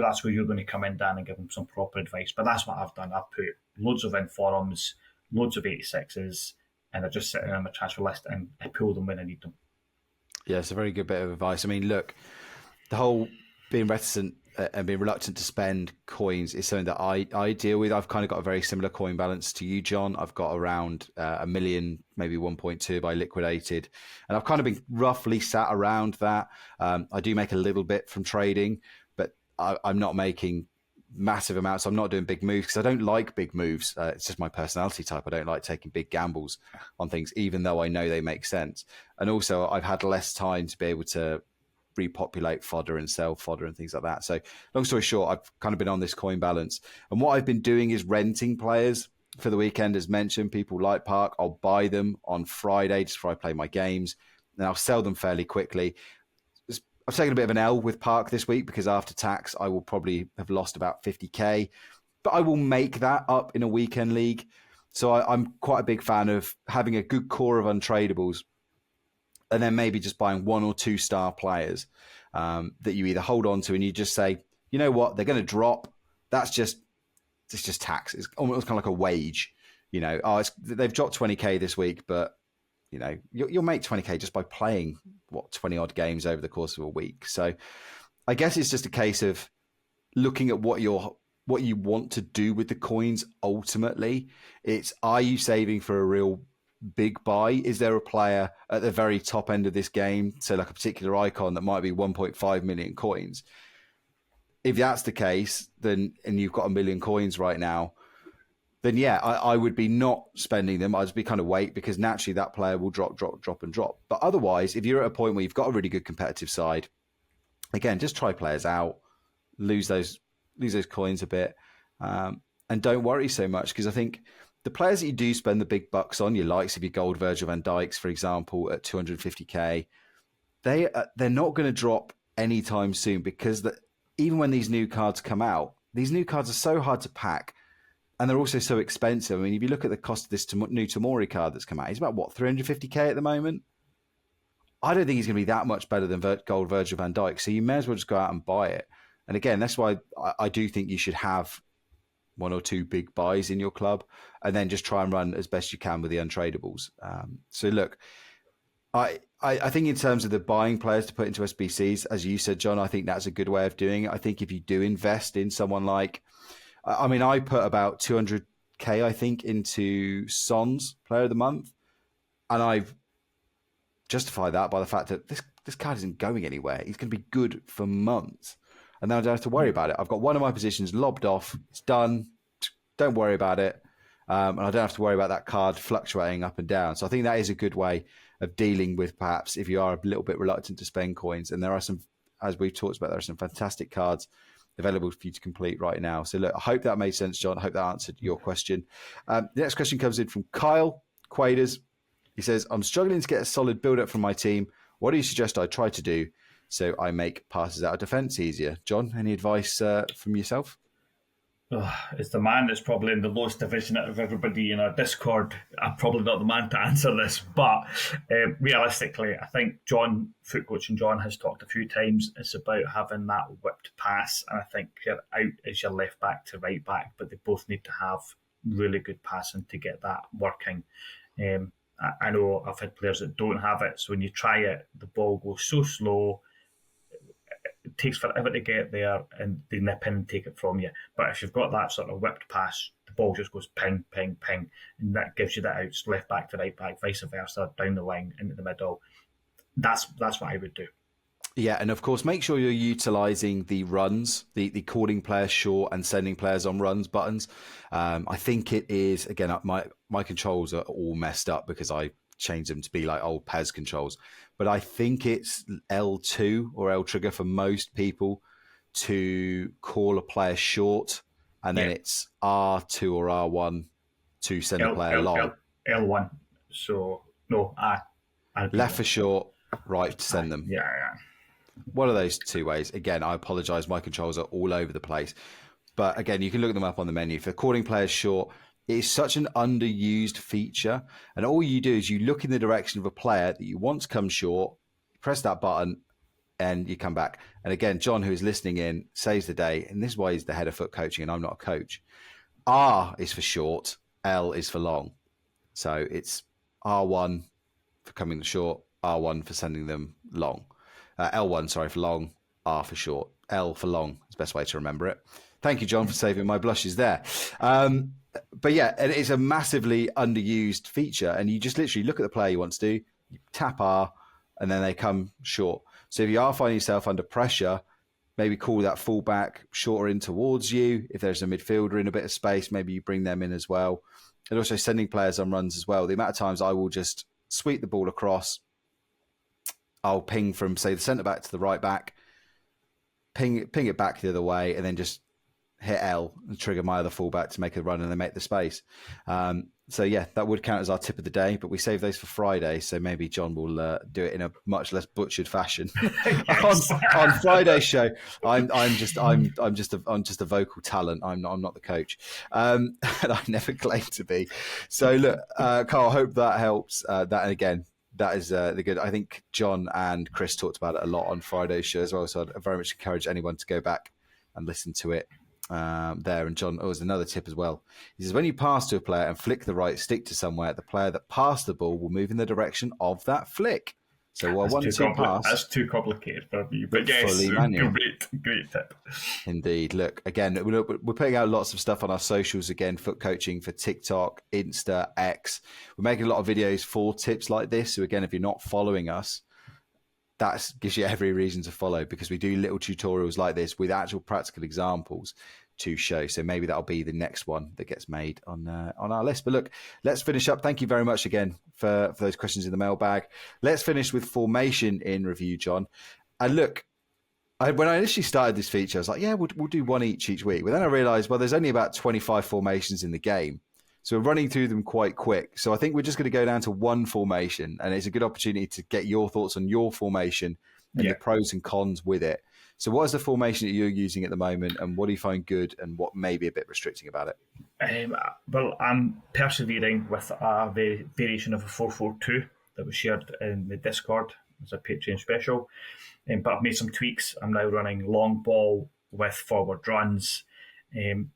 That's where you're going to come in, Dan, and give them some proper advice. But that's what I've done. I've put loads of in forums, loads of 86s, and they're just sitting on my transfer list, and I pull them when I need them. Yeah, it's a very good bit of advice. I mean, look, the whole being reticent and being reluctant to spend coins is something that I deal with. I've kind of got a very similar coin balance to you, John. I've got around a million, maybe 1.2 if I liquidated. And I've kind of been roughly sat around that. I do make a little bit from trading, but I'm not making massive amounts. I'm not doing big moves because I don't like big moves. It's just my personality type. I don't like taking big gambles on things, even though I know they make sense. And also I've had less time to be able to repopulate fodder and sell fodder and things like that. So long story short, I've kind of been on this coin balance. And what I've been doing is renting players for the weekend. As mentioned, people like Park, I'll buy them on Friday just before I play my games. And I'll sell them fairly quickly. I've taken a bit of an L with Park this week because after tax, I will probably have lost about 50k. But I will make that up in a weekend league. So I'm quite a big fan of having a good core of untradables and then maybe just buying 1 or 2 star players that you either hold on to and you just say, you know what, they're going to drop. It's just tax. It's almost kind of like a wage. You know, they've dropped 20k this week, but you know, you'll make 20k just by playing 20 odd games over the course of a week. So I guess it's just a case of looking at what you want to do with the coins. Ultimately, are you saving for a real big buy? Is there a player at the very top end of this game, so like a particular icon that might be 1.5 million coins? If that's the case, then and you've got 1 million coins right now, then yeah, I would be not spending them. I'd just be kind of wait because naturally that player will drop. But otherwise, if you're at a point where you've got a really good competitive side, again, just try players out, lose those coins a bit, and don't worry so much because I think the players that you do spend the big bucks on, your likes of your gold Virgil van Dijks, for example, at 250k, they're not going to drop anytime soon because even when these new cards come out, these new cards are so hard to pack and they're also so expensive. I mean, if you look at the cost of this new Tomori card that's come out, he's about, 350k at the moment? I don't think he's going to be that much better than gold Virgil van Dijk, so you may as well just go out and buy it. And again, that's why I do think you should have 1 or 2 big buys in your club and then just try and run as best you can with the untradables. So look, I think in terms of the buying players to put into SBCs, as you said, John, I think that's a good way of doing it. I think if you do invest in someone like, I put about 200k, I think, into Son's Player of the Month, and I've justified that by the fact that this card isn't going anywhere. He's going to be good for months. And then I don't have to worry about it. I've got one of my positions lobbed off. It's done. Don't worry about it. And I don't have to worry about that card fluctuating up and down. So I think that is a good way of dealing with perhaps if you are a little bit reluctant to spend coins. And there are some, as we've talked about, there are some fantastic cards available for you to complete right now. So look, I hope that made sense, John. I hope that answered your question. The next question comes in from Kyle Quaders. He says, I'm struggling to get a solid build-up from my team. What do you suggest I try to do so I make passes out of defence easier? John, any advice from yourself? As the man that's probably in the lowest division out of everybody in our Discord, I'm probably not the man to answer this, but realistically, I think Foot Coach and John has talked a few times, it's about having that whipped pass, and I think you're out as your left back to right back, but they both need to have really good passing to get that working. I know I've had players that don't have it, so when you try it, the ball goes so slow, it takes forever to get there, and they nip in and take it from you. But if you've got that sort of whipped pass, the ball just goes ping, ping, ping, and that gives you that out left back to right back, vice versa, down the line, into the middle. That's what I would do. Yeah, and of course, make sure you're utilising the runs, the calling players short and sending players on runs buttons. I think it is, again, my controls are all messed up because I changed them to be like old PES controls. But I think it's L2 or L trigger for most people to call a player short, and then it's R2 or R1 to send a player long. L1. So, no, left for short, right to send them. Yeah. One of those two ways. Again, I apologise, my controls are all over the place. But again, you can look them up on the menu. For calling players short, it is such an underused feature. And all you do is you look in the direction of a player that you want to come short, press that button, and you come back. And again, John, who is listening in, saves the day. And this is why he's the head of foot coaching and I'm not a coach. R is for short, L is for long. So it's R1 for coming short, R1 for sending them long. L1, sorry, for long, R for short. L for long is the best way to remember it. Thank you, John, for saving my blushes there. But yeah, it is a massively underused feature, and you just literally look at the player you want to do, you tap R, and then they come short. So if you are finding yourself under pressure, maybe call that fullback shorter in towards you. If there's a midfielder in a bit of space, maybe you bring them in as well. And also sending players on runs as well. The amount of times I will just sweep the ball across, I'll ping from, say, the centre-back to the right-back, ping it back the other way, and then just hit L and trigger my other fullback to make a run and then make the space. So yeah, that would count as our tip of the day, but we save those for Friday, so maybe John will do it in a much less butchered fashion. on Friday's show, I'm just a vocal talent. I'm not the coach, and I never claim to be. So look, Carl, hope that helps. That, and again, that is the good. I think John and Chris talked about it a lot on Friday's show as well. So I'd very much encourage anyone to go back and listen to it. There, and John, there's another tip as well. He says, when you pass to a player and flick the right stick to somewhere, the player that passed the ball will move in the direction of that flick. So while that's too complicated for me, but yes, fully manual. Great tip. Indeed. Look, again, we're putting out lots of stuff on our socials again, foot coaching for TikTok, Insta, X. We're making a lot of videos for tips like this. So again, if you're not following us, that gives you every reason to follow, because we do little tutorials like this with actual practical examples to show. So maybe that'll be the next one that gets made on our list. But look, let's finish up. Thank you very much again for those questions in the mailbag. Let's finish with formation in review, John. And look, when I initially started this feature, I was like, yeah, we'll do one each week. But then I realized, well, there's only about 25 formations in the game. So we're running through them quite quick. So I think we're just going to go down to one formation, and it's a good opportunity to get your thoughts on your formation and the pros and cons with it. So what is the formation that you're using at the moment, and what do you find good and what may be a bit restricting about it? Well, I'm persevering with a variation of a 4-4-2 that was shared in the Discord as a Patreon special. But I've made some tweaks. I'm now running long ball with forward runs. And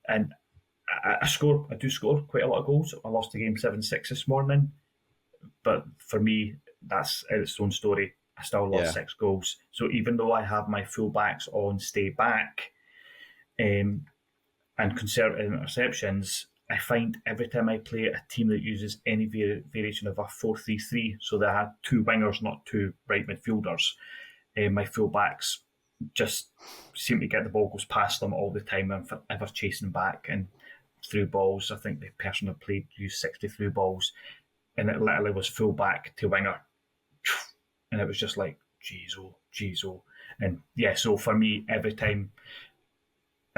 I do score quite a lot of goals. I lost the game 7-6 this morning, but for me, that's its own story. I still lost 6 goals. So even though I have my fullbacks on stay back and conservative interceptions, I find every time I play a team that uses any variation of a 4-3-3, so they had 2 wingers, not 2 right midfielders, my fullbacks just seem to get the ball goes past them all the time. I'm ever chasing back and through balls. I think the person that played used 60 through balls, and it literally was full back to winger, and it was just like geez oh. And yeah, so for me, every time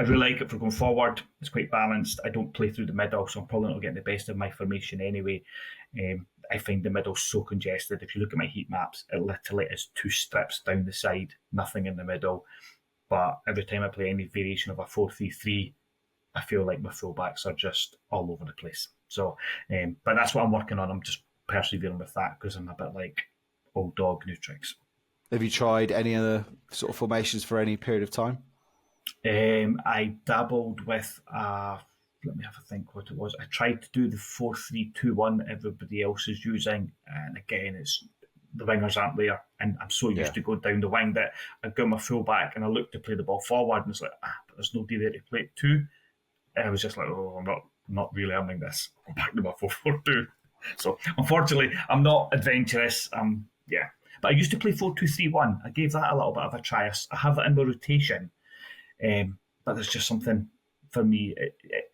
I really like it for going forward. It's quite balanced. I don't play through the middle, so I'm probably not getting the best of my formation anyway. I find the middle so congested. If you look at my heat maps, it literally is 2 strips down the side, nothing in the middle. But every time I play any variation of a 4-3-3, I feel like my fullbacks are just all over the place. So, but that's what I'm working on. I'm just persevering with that because I'm a bit like old dog, new tricks. Have you tried any other sort of formations for any period of time? I dabbled with, let me have a think what it was. I tried to do the 4-3-2-1 everybody else is using, and again, it's the wingers aren't there, and I'm so used to going down the wing that I got my full back and I looked to play the ball forward, and it's like, but there's nobody there to play it to. And I was just like, I'm not really having this. I'll go back to my 4-4-2. So unfortunately, I'm not adventurous. But I used to play 4-2-3-1. I gave that a little bit of a try. I have that in my rotation, but there's just something for me.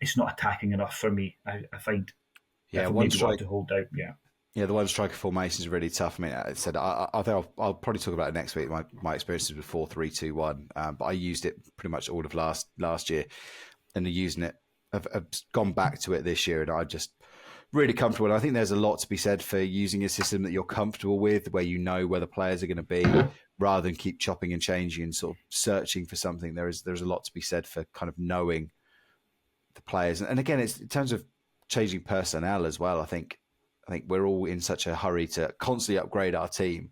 It's not attacking enough for me. I find. One strike to hold out. Yeah, the one striker formation is really tough. I mean, I said I think I'll probably talk about it next week. My experiences with 4-3-2-1, but I used it pretty much all of last year, and using it. I've gone back to it this year, and I just really comfortable. And I think there's a lot to be said for using a system that you're comfortable with, where you know where the players are going to be, rather than keep chopping and changing and sort of searching for something. There's a lot to be said for kind of knowing the players. And again, it's in terms of changing personnel as well. I think we're all in such a hurry to constantly upgrade our team.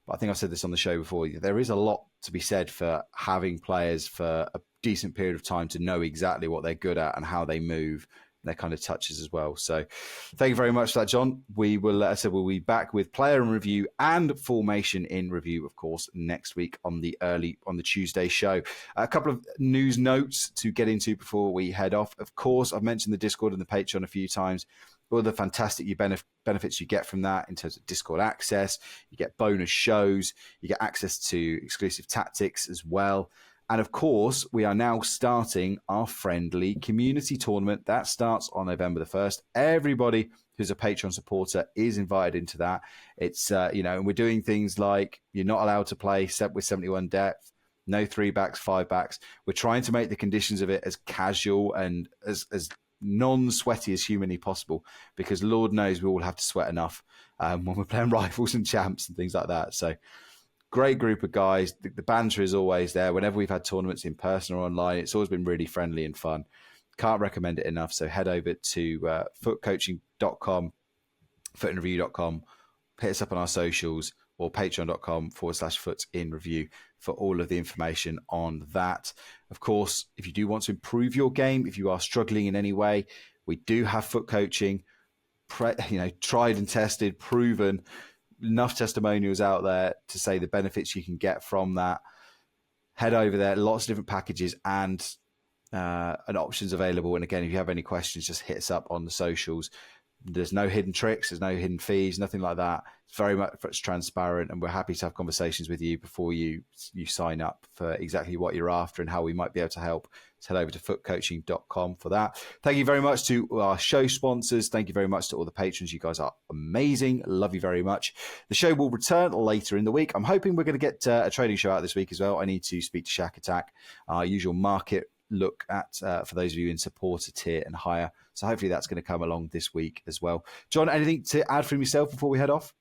But I think I've said this on the show before. There is a lot to be said for having players for a decent period of time to know exactly what they're good at and how they move, their kind of touches as well. So thank you very much for that, John. We will, as I said, we'll be back with player in review and formation in review, of course, next week on the Tuesday show. A couple of news notes to get into before we head off. Of course, I've mentioned the Discord and the Patreon a few times. All the fantastic benefits you get from that in terms of Discord access. You get bonus shows. You get access to exclusive tactics as well. And of course, we are now starting our friendly community tournament. That starts on November the 1st. Everybody who's a Patreon supporter is invited into that. It's, and we're doing things like you're not allowed to play with 71 depth, no 3-backs, 5-backs. We're trying to make the conditions of it as casual and as non-sweaty as humanly possible, because Lord knows we all have to sweat enough when we're playing rivals and champs and things like that. So great group of guys. The banter is always there. Whenever we've had tournaments in person or online, it's always been really friendly and fun. Can't recommend it enough. So head over to footcoaching.com, footinreview.com, hit us up on our socials, or patreon.com/footinreview for all of the information on that. Of course, if you do want to improve your game, if you are struggling in any way, we do have foot coaching, tried and tested, proven, enough testimonials out there to say the benefits you can get from that. Head over there, lots of different packages and options available. And again, if you have any questions, just hit us up on the socials. There's no hidden tricks, there's no hidden fees, nothing like that. It's very much transparent, and we're happy to have conversations with you before you sign up for exactly what you're after and how we might be able to help. So head over to footcoaching.com for that. Thank you very much to our show sponsors. Thank you very much to all the patrons. You guys are amazing. Love you very much. The show will return later in the week. I'm hoping we're going to get a trading show out this week as well. I need to speak to Shack Attack, our usual market look at for those of you in supporter tier and higher. So hopefully that's going to come along this week as well. John, anything to add from yourself before we head off?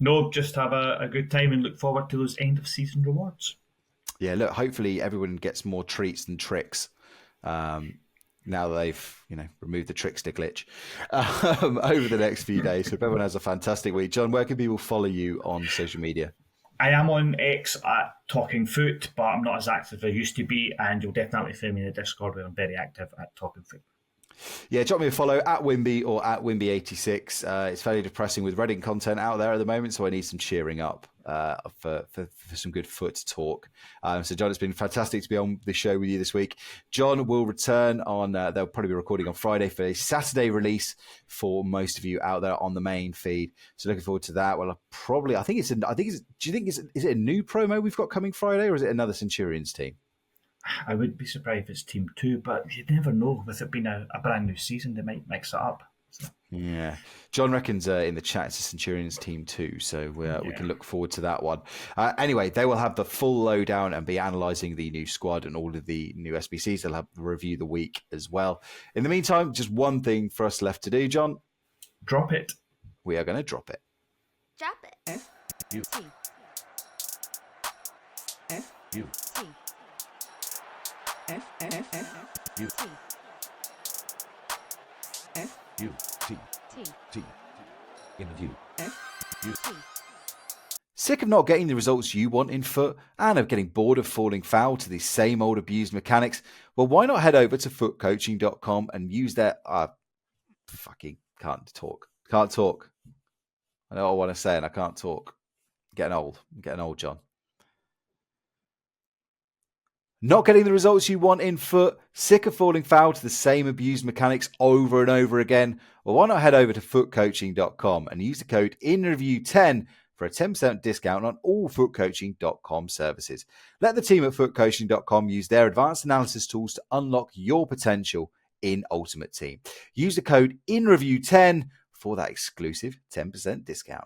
No, just have a good time and look forward to those end of season rewards. Yeah, look, hopefully everyone gets more treats than tricks now that they've removed the trickster glitch over the next few days. So everyone has a fantastic week. John, where can people follow you on social media? I am on X at Talking Foot, but I'm not as active as I used to be, and you'll definitely find me in the Discord where I'm very active at Talking Foot. Yeah, drop me a follow at Wimby or at Wimby86. It's fairly depressing with Reading content out there at the moment, so I need some cheering up for some good foot talk. So, John, it's been fantastic to be on the show with you this week. John will return on, they'll probably be recording on Friday for a Saturday release for most of you out there on the main feed. So, looking forward to that. Well, do you think is it a new promo we've got coming Friday, or is it another Centurions team? I would be surprised if it's Team 2, but you never know. With it being a brand new season, they might mix it up. So. Yeah. John reckons in the chat it's a Centurions Team 2, so we can look forward to that one. Anyway, they will have the full lowdown and be analysing the new squad and all of the new SBCs. They'll have the review the week as well. In the meantime, just one thing for us left to do, John. Drop it. We are going to drop it. Drop it. F-U-T. F-U-T. F-F-F-U-T. F-U-T. In review. F-U-T. Sick of not getting the results you want in foot and of getting bored of falling foul to the same old abused mechanics? Well, why not head over to footcoaching.com and use their... fucking can't talk. I know what I want to say and I can't talk. I'm getting old, John. Not getting the results you want in foot, sick of falling foul to the same abused mechanics over and over again? Well, why not head over to footcoaching.com and use the code INREVIEW10 for a 10% discount on all footcoaching.com services. Let the team at footcoaching.com use their advanced analysis tools to unlock your potential in Ultimate Team. Use the code INREVIEW10 for that exclusive 10% discount.